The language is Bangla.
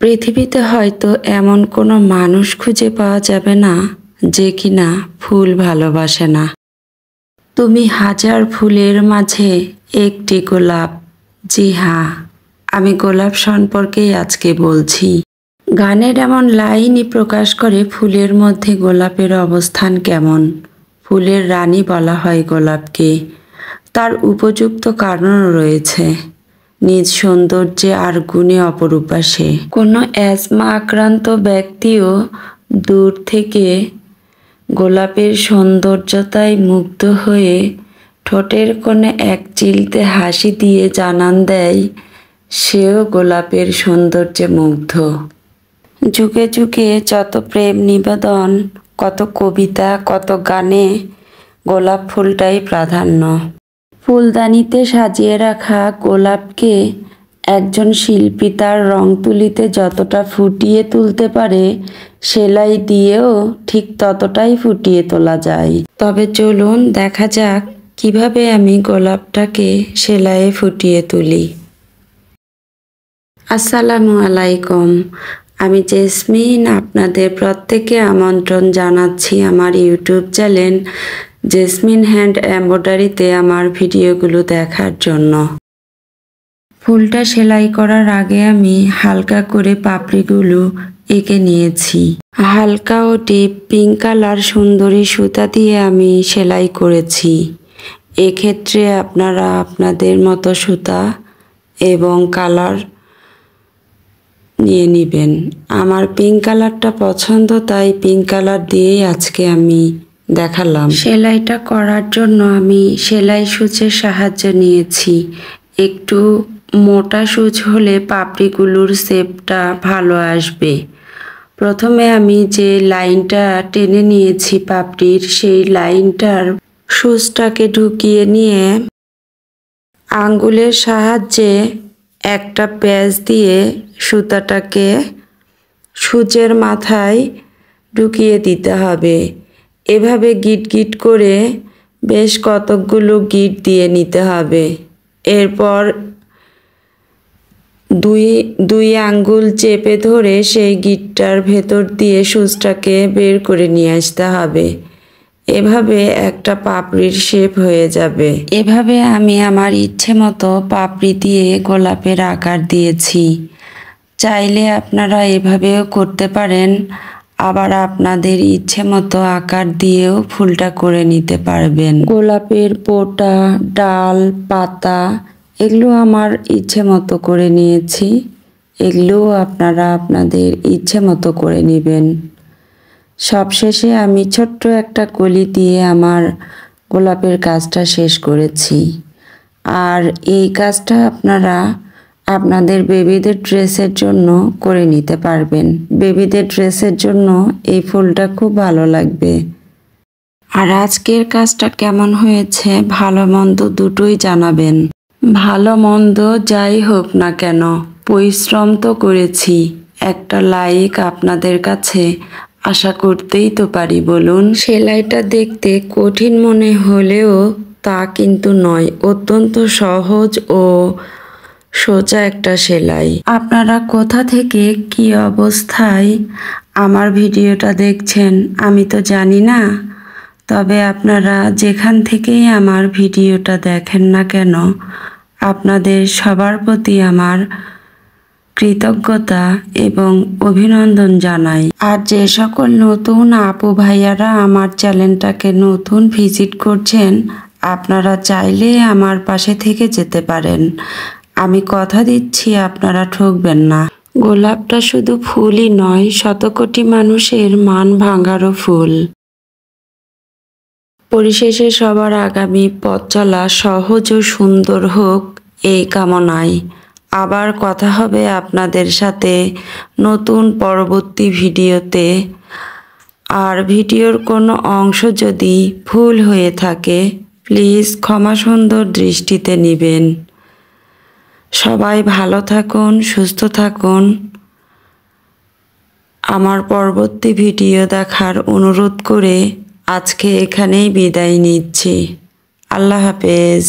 পৃথিবীতে হয়তো এমন কোনো মানুষ খুঁজে পাওয়া যাবে না যে কিনা ফুল ভালোবাসে না। তুমি হাজার ফুলের মাঝে একটি গোলাপ। জি হ্যাঁ, আমি গোলাপ সম্পর্কেই আজকে বলছি। গানের এমন লাইনই প্রকাশ করে ফুলের মধ্যে গোলাপের অবস্থান কেমন। ফুলের রানী বলা হয় গোলাপকে। তার উপযুক্ত কারণও রয়েছে। নিজ সৌন্দর্যে আর গুণে অপরূপা সে। কোনো অ্যাজমা আক্রান্ত ব্যক্তিও দূর থেকে গোলাপের সৌন্দর্যতায় মুগ্ধ হয়ে ঠোঁটের কোণে এক চিলতে হাসি দিয়ে জানান দেয় সেও গোলাপের সৌন্দর্যে মুগ্ধ। যুগে যুগে যত প্রেম নিবেদন, কত কবিতা, কত গানে গোলাপ ফুলটাই প্রাধান্য। ফুলদানিতে সাজিয়ে রাখা গোলাপকে একজন শিল্পী তার রং তুলিতে যতটা ফুটিয়ে তুলতে পারে, সেলাই দিয়েও ঠিক ততটাই ফুটিয়ে তোলা যায়। তবে চলুন দেখা যাক কিভাবে আমি গোলাপটাকে সেলাইয়ে ফুটিয়ে তুলি। আসসালামু আলাইকুম, আমি জেসমিন। আপনাদের প্রত্যেককে আমন্ত্রণ জানাচ্ছি আমার ইউটিউব চ্যানেল জেসমিন হ্যান্ড এমব্রয়ডারিতে আমার ভিডিওগুলো দেখার জন্য। ফুলটা সেলাই করার আগে আমি হালকা করে পাপড়িগুলো এঁকে নিয়েছি। হালকা ও ডিপ পিঙ্ক কালার সুন্দরী সুতা দিয়ে আমি সেলাই করেছি। এক্ষেত্রে আপনারা আপনাদের মতো সুতা এবং কালার নিয়ে নেবেন। আমার পিঙ্ক কালারটা পছন্দ, তাই পিঙ্ক কালার দিয়েই আজকে আমি দেখালাম। সেলাইটা করার জন্য আমি সেলাই সূচের সাহায্য নিয়েছি। একটু মোটা সূচ হলে পাপড়িগুলোর শেপটা ভালো আসবে। প্রথমে আমি যে লাইনটা টেনে নিয়েছি পাপড়ির, সেই লাইনটার সূচটাকে ঢুকিয়ে নিয়ে আঙ্গুলের সাহায্যে একটা প্যাঁচ দিয়ে সুতাটাকে সূচের মাথায় ঢুকিয়ে দিতে হবে। এভাবে গিট গিট করে বেশ কতকগুলো গিট দিয়ে নিতে হবে। এরপর দুই আঙ্গুল চেপে ধরে সেই গিটটার ভেতর দিয়ে সূচটাকে বের করে নিয়ে আসতে হবে। এভাবে একটা পাপড়ির শেপ হয়ে যাবে। এভাবে আমি আমার ইচ্ছে মতো পাপড়ি দিয়ে গোলাপের আকার দিয়েছি। চাইলে আপনারা এভাবেও করতে পারেন, আবার আপনাদের ইচ্ছে মতো আকার দিয়েও ফুলটা করে নিতে পারবেন। গোলাপের পোটা, ডাল, পাতা এগুলো আমার ইচ্ছে মতো করে নিয়েছি। এগুলোও আপনারা আপনাদের ইচ্ছে মতো করে নেবেন। সবশেষে আমি ছোট্ট একটা কলি দিয়ে আমার গোলাপের কাজটা শেষ করেছি। আর এই কাজটা আপনারা আপনাদের বেবিদের ড্রেসের জন্য করে নিতে পারবেন। বেবিদের ড্রেসের জন্য এই ফুলটা খুব ভালো লাগবে। আর আজকের কাজটা কেমন হয়েছে ভালো মন্দ দুটোই জানাবেন। ভালো মন্দ যাই হোক না কেন, পরিশ্রম তো করেছি। একটা লাইক আপনাদের কাছে আশা করতেই তো পারি বলুন। সেলাইটা দেখতে কঠিন মনে হলেও তা কিন্তু নয়, অত্যন্ত সহজ ও সোজা একটা সেলাই। আপনারা কোথা থেকে কি অবস্থায় আমার ভিডিওটা দেখছেন আমি তো জানি না, তবে আপনারা যেখান থেকেই আমার ভিডিওটা দেখেন না কেন, আপনাদের সবার প্রতি আমার কৃতজ্ঞতা এবং অভিনন্দন জানাই। আর যে সকল নতুন আপু ভাইয়ারা আমার চ্যানেলটাকে নতুন ভিজিট করছেন, আপনারা চাইলে আমার পাশে থেকে যেতে পারেন। আমি কথা দিচ্ছি আপনারা ঠকবেন না। গোলাপটা শুধু ফুলই নয়, শতকোটি মানুষের মান ভাঙারও ফুল। পরিশেষে সবার আগামী পথ চলা সহজ ও সুন্দর হোক এই কামনায়। আবার কথা হবে আপনাদের সাথে নতুন পরবর্তী ভিডিওতে। আর ভিডিওর কোনো অংশ যদি ভুল হয়ে থাকে প্লিজ ক্ষমা সুন্দর দৃষ্টিতে নেবেন। সবাই ভালো থাকুন, সুস্থ থাকুন। আমার পরবর্তী ভিডিও দেখার অনুরোধ করে আজকে এখানেই বিদায় নিচ্ছি। আল্লাহ হাফেজ।